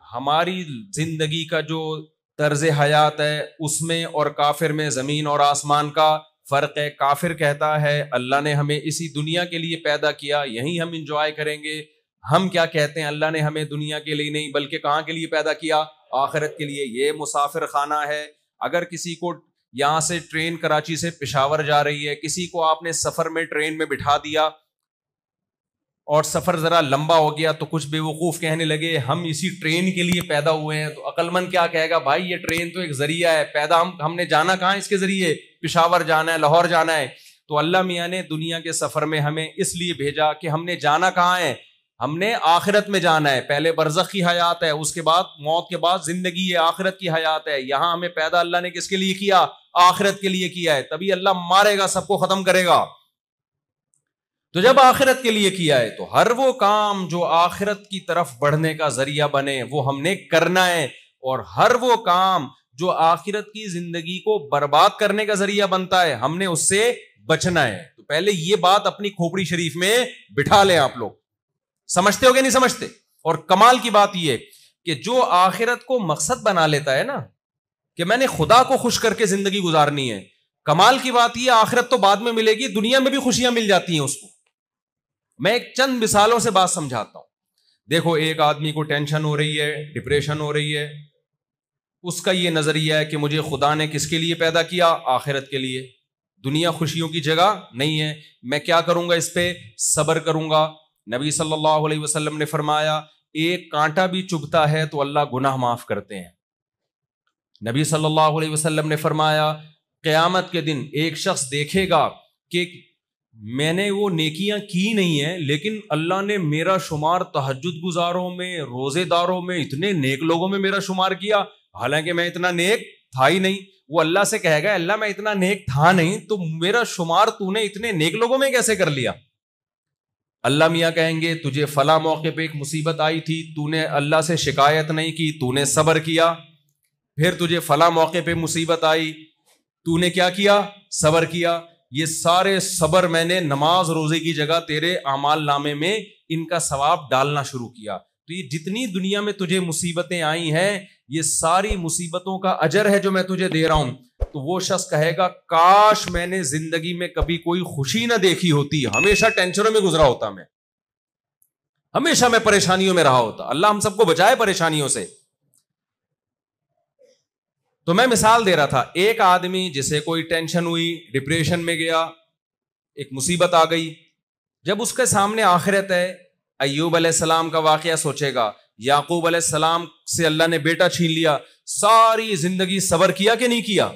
ہماری زندگی کا جو طرز حیات ہے اس میں اور کافر میں زمین اور آسمان کا فرق ہے. کافر کہتا ہے اللہ نے ہمیں اسی دنیا کے لیے پیدا کیا, یہیں ہم انجوائے کریں گے. ہم کیا کہتے ہیں, اللہ نے ہمیں دنیا کے لیے نہیں بلکہ کہاں کے لیے پیدا کیا, آخرت کے لیے. یہ مسافر خانہ ہے. اگر کسی کو یہاں سے ٹرین کراچی سے پشاور جا رہی ہے, کسی کو آپ نے سفر میں ٹرین میں بٹھا دیا اور سفر ذرا لمبا ہو گیا تو کچھ بے وقوف کہنے لگے ہم اسی ٹرین کے لیے پیدا ہوئے ہیں. تو عقل مند کیا کہے گا, بھائی یہ ٹرین تو ایک ذریعہ ہے, پیدا ہم نے جانا کہاں اس کے ذریعے, پشاور جانا ہے, لاہور جانا ہے. تو اللہ میاں نے دنیا کے سفر میں ہمیں اس لیے بھیجا کہ ہم نے جانا کہاں ہے, ہم نے آخرت میں جانا ہے. پہلے برزخ کی حیات ہے, اس کے بعد موت کے بعد زندگی ہے, آخرت کی حیات ہے. یہاں ہمیں پیدا اللہ نے کس کے لیے کیا, آخرت کے لیے کیا ہے. تبھی اللہ مارے گا, سب کو ختم کرے گا. تو جب آخرت کے لیے کیا ہے تو ہر وہ کام جو آخرت کی طرف بڑھنے کا ذریعہ بنے وہ ہم نے کرنا ہے, اور ہر وہ کام جو آخرت کی زندگی کو برباد کرنے کا ذریعہ بنتا ہے ہم نے اس سے بچنا ہے. تو پہلے یہ بات اپنی کھوپڑی شریف میں بٹھا لیں. آپ لوگ سمجھتے ہو کہ نہیں سمجھتے؟ اور کمال کی بات یہ کہ جو آخرت کو مقصد بنا لیتا ہے نا کہ میں نے خدا کو خوش کر کے زندگی گزارنی ہے, کمال کی بات یہ آخرت تو بعد میں ملے گی, دنیا میں بھی خوشیاں مل جاتی ہیں اس کو. میں ایک چند مثالوں سے بات سمجھاتا ہوں. دیکھو ایک آدمی کو ٹینشن ہو رہی ہے, ڈپریشن ہو رہی ہے, اس کا یہ نظریہ ہے کہ مجھے خدا نے کس کے لیے پیدا کیا, آخرت کے لیے. دنیا خوشیوں کی جگہ نہیں ہے, میں کیا کروں گا, اس پہ صبر کروں گا. نبی صلی اللہ علیہ وسلم نے فرمایا ایک کانٹا بھی چبھتا ہے تو اللہ گناہ معاف کرتے ہیں. نبی صلی اللہ علیہ وسلم نے فرمایا قیامت کے دن ایک شخص دیکھے گا کہ میں نے وہ نیکیاں کی نہیں ہیں لیکن اللہ نے میرا شمار تہجد گزاروں میں, روزے داروں میں, اتنے نیک لوگوں میں میرا شمار کیا, حالانکہ میں اتنا نیک تھا ہی نہیں. وہ اللہ سے کہے گا اللہ میں اتنا نیک تھا نہیں تو میرا شمار تو نے اتنے نیک لوگوں میں کیسے کر لیا. اللہ میاں کہیں گے تجھے فلاں موقع پہ ایک مصیبت آئی تھی, تو نے اللہ سے شکایت نہیں کی, تو نے صبر کیا. پھر تجھے فلاں موقع پہ مصیبت آئی, تو نے کیا کیا, صبر کیا. یہ سارے صبر میں نے نماز روزے کی جگہ تیرے اعمال نامے میں ان کا ثواب ڈالنا شروع کیا. تو یہ جتنی دنیا میں تجھے مصیبتیں آئی ہیں یہ ساری مصیبتوں کا اجر ہے جو میں تجھے دے رہا ہوں. تو وہ شخص کہے گا کاش میں نے زندگی میں کبھی کوئی خوشی نہ دیکھی ہوتی, ہمیشہ ٹینشنوں میں گزرا ہوتا, میں ہمیشہ میں پریشانیوں میں رہا ہوتا. اللہ ہم سب کو بچائے پریشانیوں سے. تو میں مثال دے رہا تھا, ایک آدمی جسے کوئی ٹینشن ہوئی, ڈپریشن میں گیا, ایک مصیبت آ گئی, جب اس کے سامنے آخرت ہے, ایوب علیہ السلام کا واقعہ سوچے گا, یعقوب علیہ السلام سے اللہ نے بیٹا چھین لیا, ساری زندگی صبر کیا کہ نہیں کیا,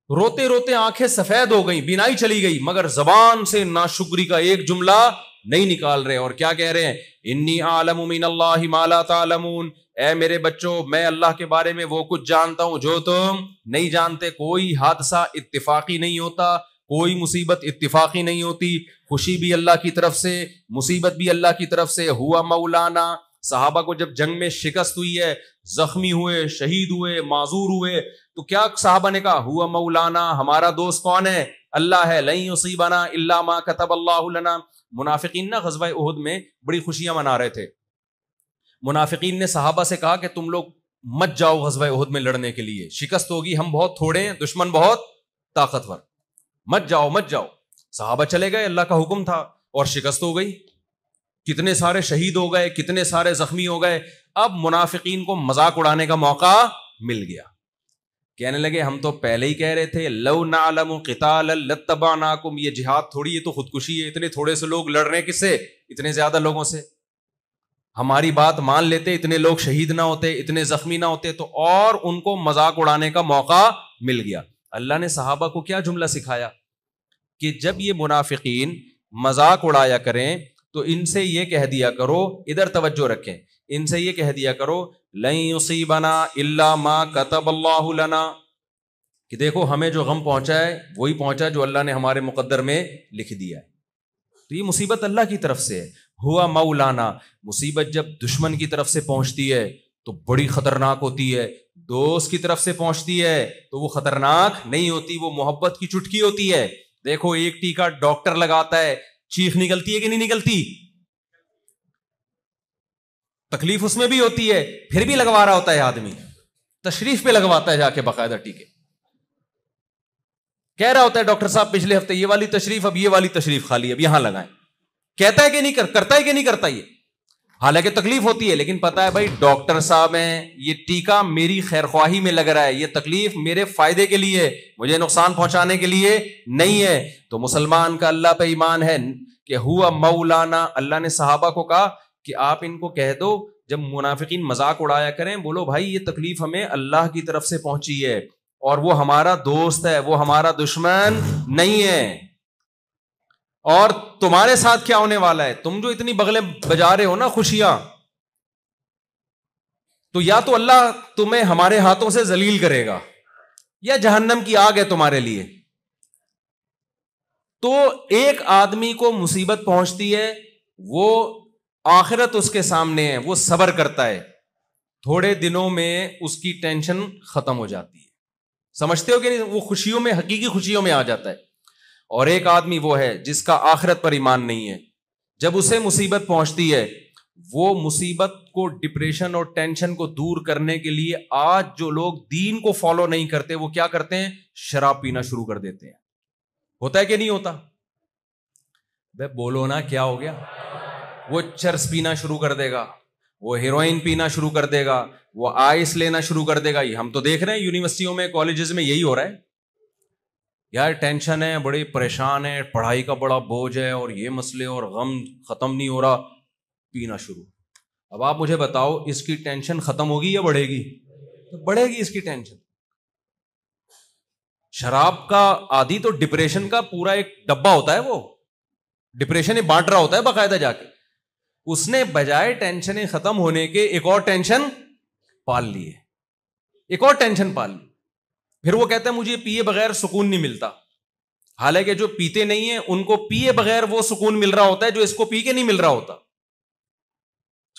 روتے روتے آنکھیں سفید ہو گئی, بینائی چلی گئی, مگر زبان سے ناشکری کا ایک جملہ نہیں نکال رہے, اور کیا کہہ رہے ہیں, انی اعلم من اللہ ما لا تعلمون, اے میرے بچوں میں اللہ کے بارے میں وہ کچھ جانتا ہوں جو تم نہیں جانتے. کوئی حادثہ اتفاقی نہیں ہوتا, کوئی مصیبت اتفاقی نہیں ہوتی, خوشی بھی اللہ کی طرف سے, مصیبت بھی اللہ کی طرف سے. ہوا مولانا, صحابہ کو جب جنگ میں شکست ہوئی ہے, زخمی ہوئے, شہید ہوئے, معذور ہوئے, تو کیا صحابہ نے کہا, ہوا مولانا, ہمارا دوست کون ہے, اللہ ہے, لن یصیبنا الا ما کتب اللہ لنا. منافقین نا غزوہ احد میں بڑی خوشیاں منا رہے تھے. منافقین نے صحابہ سے کہا کہ تم لوگ مت جاؤ غزوہ احد میں لڑنے کے لیے, شکست ہوگی, ہم بہت تھوڑے ہیں, دشمن بہت طاقتور, مت جاؤ مت جاؤ. صحابہ چلے گئے, اللہ کا حکم تھا, اور شکست ہو گئی, کتنے سارے شہید ہو گئے, کتنے سارے زخمی ہو گئے. اب منافقین کو مذاق اڑانے کا موقع مل گیا, کہنے لگے ہم تو پہلے ہی کہہ رہے تھے لو نعلم قتالا لاتبعناکم, یہ جہاد تھوڑی, یہ تو خودکشی ہے, اتنے تھوڑے سے لوگ لڑ رہے ہیں, کس سے, اتنے زیادہ لوگوں سے. ہماری بات مان لیتے, اتنے لوگ شہید نہ ہوتے, اتنے زخمی نہ ہوتے. تو اور ان کو مذاق اڑانے کا موقع مل گیا. اللہ نے صحابہ کو کیا جملہ سکھایا کہ جب یہ منافقین مذاق اڑایا کریں تو ان سے یہ کہہ دیا کرو, ادھر توجہ رکھیں, ان سے یہ کہہ دیا کرو لن یصیبنا الا ما کتب اللہ لنا, کہ دیکھو ہمیں جو غم پہنچا ہے وہی پہنچا جو اللہ نے ہمارے مقدر میں لکھ دیا ہے. تو یہ مصیبت اللہ کی طرف سے ہے. ہوا مولانا, مصیبت جب دشمن کی طرف سے پہنچتی ہے تو بڑی خطرناک ہوتی ہے, دوست کی طرف سے پہنچتی ہے تو وہ خطرناک نہیں ہوتی, وہ محبت کی چٹکی ہوتی ہے. دیکھو ایک ٹیکا ڈاکٹر لگاتا ہے, چیخ نکلتی ہے کہ نہیں نکلتی, تکلیف اس میں بھی ہوتی ہے, پھر بھی لگوا رہا ہوتا ہے آدمی, تشریف پہ لگواتا ہے جا کے باقاعدہ ٹیکے. کہہ رہا ہوتا ہے ڈاکٹر صاحب پچھلے ہفتے یہ والی تشریف, اب یہ والی تشریف خالی, اب یہاں لگائیں. کہتا ہے کہ نہیں کرتا ہے کہ نہیں کرتا یہ, حالانکہ تکلیف ہوتی ہے, لیکن پتا ہے بھائی ڈاکٹر صاحب ہیں, یہ ٹیکا میری خیر خواہی میں لگ رہا ہے, یہ تکلیف میرے فائدے کے لیے, مجھے نقصان پہنچانے کے لیے نہیں ہے. تو مسلمان کا اللہ پہ ایمان ہے کہ ہوا مولانا. اللہ نے صحابہ کو کہا کہ آپ ان کو کہہ دو جب منافقین مذاق اڑایا کریں, بولو بھائی یہ تکلیف ہمیں اللہ کی طرف سے پہنچی ہے اور وہ ہمارا دوست ہے, وہ ہمارا دشمن نہیں ہے. اور تمہارے ساتھ کیا ہونے والا ہے, تم جو اتنی بغلیں بجا رہے ہو نا خوشیاں, تو یا تو اللہ تمہیں ہمارے ہاتھوں سے ذلیل کرے گا یا جہنم کی آگ ہے تمہارے لیے. تو ایک آدمی کو مصیبت پہنچتی ہے, وہ آخرت اس کے سامنے ہے, وہ صبر کرتا ہے, تھوڑے دنوں میں اس کی ٹینشن ختم ہو جاتی ہے. سمجھتے ہو کہ نہیں, وہ خوشیوں میں, حقیقی خوشیوں میں آ جاتا ہے. اور ایک آدمی وہ ہے جس کا آخرت پر ایمان نہیں ہے, جب اسے مصیبت پہنچتی ہے, وہ مصیبت کو, ڈپریشن اور ٹینشن کو دور کرنے کے لیے آج جو لوگ دین کو فالو نہیں کرتے وہ کیا کرتے ہیں, شراب پینا شروع کر دیتے ہیں. ہوتا ہے کہ نہیں ہوتا؟ بے بولو نا کیا ہو گیا. وہ چرس پینا شروع کر دے گا, وہ ہیروئن پینا شروع کر دے گا, وہ آئس لینا شروع کر دے گا. یہ ہم تو دیکھ رہے ہیں یونیورسٹیوں میں, کالجز میں یہی ہو رہا ہے. یار ٹینشن ہے, بڑی پریشان ہے, پڑھائی کا بڑا بوجھ ہے اور یہ مسئلے اور غم ختم نہیں ہو رہا, پینا شروع. اب آپ مجھے بتاؤ اس کی ٹینشن ختم ہوگی یا بڑھے گی؟ بڑھے گی اس کی ٹینشن. شراب کا عادی تو ڈپریشن کا پورا ایک ڈبہ ہوتا ہے, وہ ڈپریشن بانٹ رہا ہوتا ہے باقاعدہ جا کے. اس نے بجائے ٹینشنیں ختم ہونے کے ایک اور ٹینشن پال لی ہے, ایک اور ٹینشن پال لی. پھر وہ کہتا ہے مجھے پیے بغیر سکون نہیں ملتا, حالانکہ جو پیتے نہیں ہیں ان کو پیے بغیر وہ سکون مل رہا ہوتا ہے جو اس کو پی کے نہیں مل رہا ہوتا.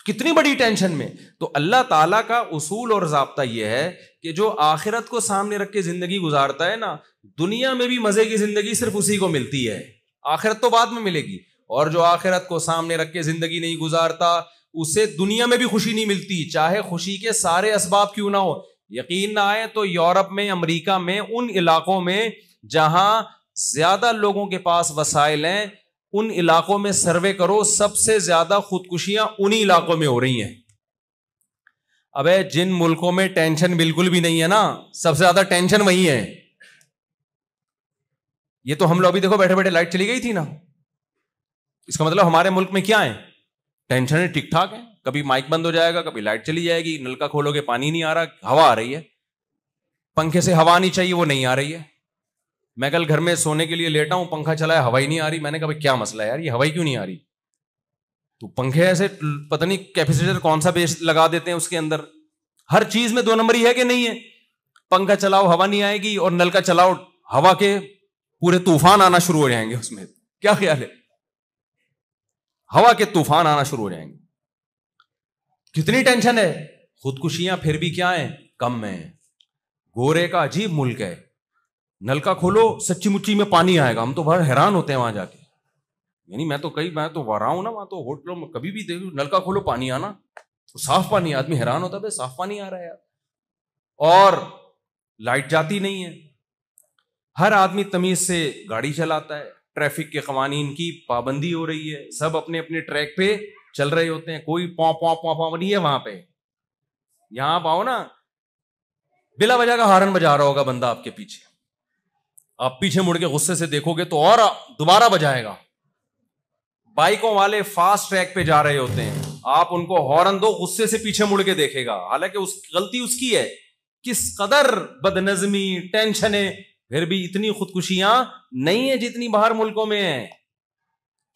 کتنی بڑی ٹینشن میں. تو اللہ تعالیٰ کا اصول اور ضابطہ یہ ہے کہ جو آخرت کو سامنے رکھ کے زندگی گزارتا ہے نا, دنیا میں بھی مزے کی زندگی صرف اسی کو ملتی ہے, آخرت تو بعد میں ملے گی. اور جو آخرت کو سامنے رکھ کے زندگی نہیں گزارتا اسے دنیا میں بھی خوشی نہیں ملتی, چاہے خوشی کے سارے اسباب کیوں نہ ہو. یقین نہ آئے تو یورپ میں, امریکہ میں, ان علاقوں میں جہاں زیادہ لوگوں کے پاس وسائل ہیں, ان علاقوں میں سروے کرو, سب سے زیادہ خودکشیاں انہی علاقوں میں ہو رہی ہیں. ابے جن ملکوں میں ٹینشن بالکل بھی نہیں ہے نا, سب سے زیادہ ٹینشن وہی ہے. یہ تو ہم لوگ بھی دیکھو بیٹھے بیٹھے لائٹ چلی گئی تھی نا, اس کا مطلب ہمارے ملک میں کیا ہے, ٹینشن ٹھیک ٹھاک ہے. کبھی مائک بند ہو جائے گا, کبھی لائٹ چلی جائے گی, نل کا کھولو گے پانی نہیں آ رہا, ہوا آ رہی ہے, پنکھے سے ہوا نہیں چاہیے وہ نہیں آ رہی ہے. میں کل گھر میں سونے کے لیے لیٹا ہوں, پنکھا چلا ہے, ہوا ہی نہیں آ رہی. میں نے کہا کیا مسئلہ ہے یار, یہ ہوا کیوں نہیں آ رہی؟ تو پنکھے ایسے پتہ نہیں کیپیسیٹر کون سا بیس لگا دیتے ہیں اس کے اندر. ہر چیز میں دو نمبری ہے کہ نہیں ہے. پنکھا چلاؤ ہوا نہیں آئے گی, اور نل کا چلاؤ ہوا کے پورے طوفان آنا شروع ہو جائیں گے اس میں. کیا خیال ہے؟ ہوا کے طوفان آنا شروع ہو جائیں گے. کتنی ٹینشن ہے. خودکشیاں پھر بھی کیا ہیں, کم ہیں. گورے کا عجیب ملک ہے, نل کا کھولو سچی مچی میں پانی آئے گا. ہم تو بڑا حیران ہوتے ہیں وہاں جا کے, یعنی میں تو وہاں رہا ہوں نا, وہاں تو ہوٹلوں میں کبھی بھی دیکھو نل کا کھولو پانی آنا, صاف پانی, آدمی حیران ہوتا ہے صاف پانی آ رہا ہے یار. اور لائٹ جاتی نہیں ہے, ہر آدمی تمیز سے گاڑی چلاتا ہے, ٹریفک کے قوانین کی پابندی ہو رہی ہے, سب اپنے اپنے ٹریک پہ چل رہے ہوتے ہیں, کوئی پاں پاں پاں پاں نہیں ہے وہاں پہ. یہاں پاؤ نا بلا وجہ کا ہارن بجا رہا ہوگا بندہ آپ کے پیچھے, آپ پیچھے مڑ کے غصے سے دیکھو گے تو اور دوبارہ بجائے گا. بائکوں والے فاسٹ ٹریک پہ جا رہے ہوتے ہیں, آپ ان کو ہارن دو, غصے سے پیچھے مڑ کے دیکھے گا, حالانکہ غلطی اس کی ہے. کس قدر بد نظمی, ٹینشنیں, پھر بھی اتنی خودکشیاں نہیں ہیں جتنی باہر ملکوں میں ہیں.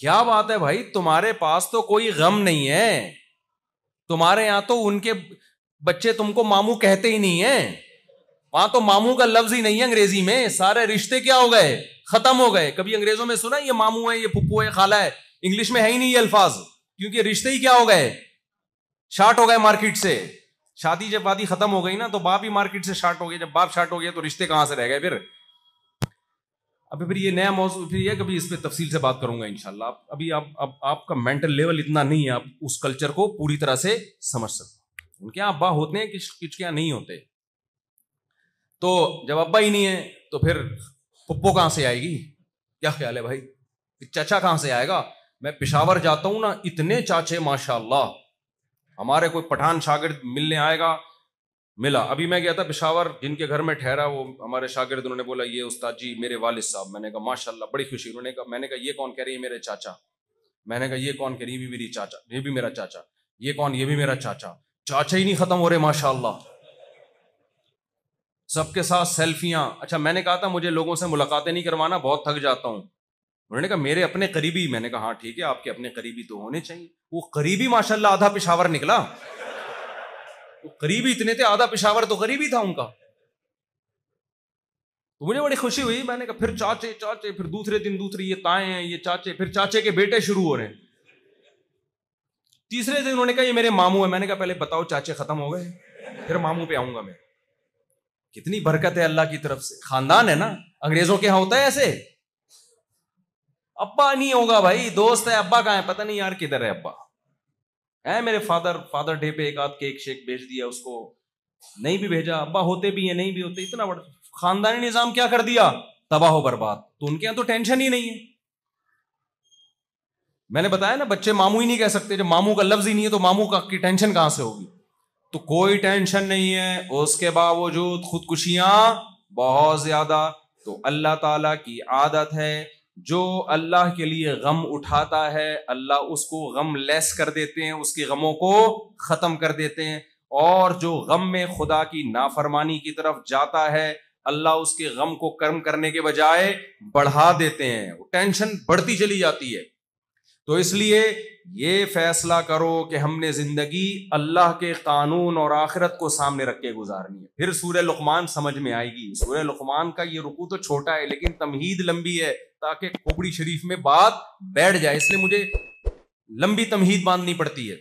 کیا بات ہے بھائی, تمہارے پاس تو کوئی غم نہیں ہے. تمہارے یہاں تو ان کے بچے تم کو ماموں کہتے ہی نہیں ہیں, وہاں تو ماموں کا لفظ ہی نہیں ہے انگریزی میں. سارے رشتے کیا ہو گئے, ختم ہو گئے. کبھی انگریزوں میں سنا یہ ماموں ہے, یہ پھپھو ہے, خالہ ہے, انگلش میں ہے ہی نہیں یہ الفاظ, کیونکہ رشتے ہی کیا ہو گئے, شارٹ ہو گئے مارکیٹ سے. شادی جب وادی ختم ہو گئی نا تو باپ ہی مارکیٹ سے شارٹ ہو گئے. جب باپ شارٹ ہو گیا تو رشتے کہاں سے رہ گئے پھر. ابھی پھر یہ نیا موضوع پھر یہ کبھی اس پہ تفصیل سے بات کروں گا انشاءاللہ. ابھی آپ کا مینٹل لیول اتنا نہیں ہے آپ اس کلچر کو پوری طرح سے سمجھ سکتے. ان کے یہاں ابا ہوتے ہیں کچھ کے یہاں نہیں ہوتے. تو جب ابا ہی نہیں ہے تو پھر پپو کہاں سے آئے گی؟ کیا خیال ہے بھائی؟ چچا کہاں سے آئے گا؟ میں پشاور جاتا ہوں نا, اتنے چاچے ماشاء اللہ. ہمارے کوئی پٹھان شاگرد ملنے آئے گا, ملا. ابھی میں گیا تھا پشاور, جن کے گھر میں ٹھہرا وہ ہمارے شاگرد, انہوں نے بولا یہ استاد جی میرے والد صاحب. میں نے کہا ماشاء اللہ, بڑی خوشی. انہوں نے کہا, میں نے کہا یہ کون؟ کہہ رہی ہے میرے چاچا. میں نے کہا یہ کون؟ کہہ رہی ہے میری چاچا, یہ بھی میرا چاچا. یہ کون؟ یہ بھی میرا چاچا. چاچا ہی نہیں ختم ہو رہے ماشاء اللہ, سب کے ساتھ سیلفیاں. اچھا میں نے کہا تھا مجھے لوگوں سے ملاقاتیں نہیں کروانا, بہت تھک جاتا ہوں. انہوں نے کہا میرے اپنے قریبی. میں نے کہا ہاں ٹھیک ہے, آپ کے اپنے قریبی تو ہونے چاہیے. وہ قریبی ماشاء اللہ آدھا پشاور نکلا. وہ قریبی اتنے تھے, آدھا پشاور تو قریبی تھا ان کا. تو مجھے بڑی خوشی ہوئی. میں نے کہا پھر چاچے چاچے, پھر دوسرے دن دوسرے یہ تائیں ہیں, یہ چاچے, پھر چاچے کے بیٹے شروع ہو رہے ہیں. تیسرے دن انہوں نے کہا یہ میرے ماموں ہیں. میں نے کہا پہلے بتاؤ چاچے ختم ہو گئے, پھر ماموں پہ آؤں گا میں. کتنی برکت ہے اللہ کی طرف سے. خاندان ہے نا. انگریزوں کے ہاں ہوتا ہے ایسے, ابا نہیں ہوگا بھائی, دوست ہے. ابا کہاں ہے پتہ نہیں یار, کدھر ہے ابا؟ ہے میرے فادر ڈے پہ ایک آدھ کیک شیک بھیج دیا اس کو, نہیں بھی بھیجا. ابا ہوتے بھی ہیں نہیں بھی ہوتے. اتنا بڑا خاندانی نظام کیا کر دیا, تباہ و برباد. تو ان کے یہاں تو ٹینشن ہی نہیں ہے. میں نے بتایا نا بچے ماموں ہی نہیں کہہ سکتے. جب ماموں کا لفظ ہی نہیں ہے تو ماموں کی ٹینشن کہاں سے ہوگی؟ تو کوئی ٹینشن نہیں ہے. اس کے باوجود خودکشیاں بہت زیادہ. تو اللہ تعالیٰ کی عادت ہے, جو اللہ کے لیے غم اٹھاتا ہے اللہ اس کو غم لیس کر دیتے ہیں, اس کے غموں کو ختم کر دیتے ہیں. اور جو غم میں خدا کی نافرمانی کی طرف جاتا ہے اللہ اس کے غم کو کم کرنے کے بجائے بڑھا دیتے ہیں. وہ ٹینشن بڑھتی چلی جاتی ہے. تو اس لیے یہ فیصلہ کرو کہ ہم نے زندگی اللہ کے قانون اور آخرت کو سامنے رکھ کے گزارنی ہے. پھر سورہ لقمان سمجھ میں آئے گی. سورہ لقمان کا یہ رکوع تو چھوٹا ہے لیکن تمہید لمبی ہے تاکہ کھوپڑی شریف میں بات بیٹھ جائے, اس لیے مجھے لمبی تمہید باندھنی پڑتی ہے.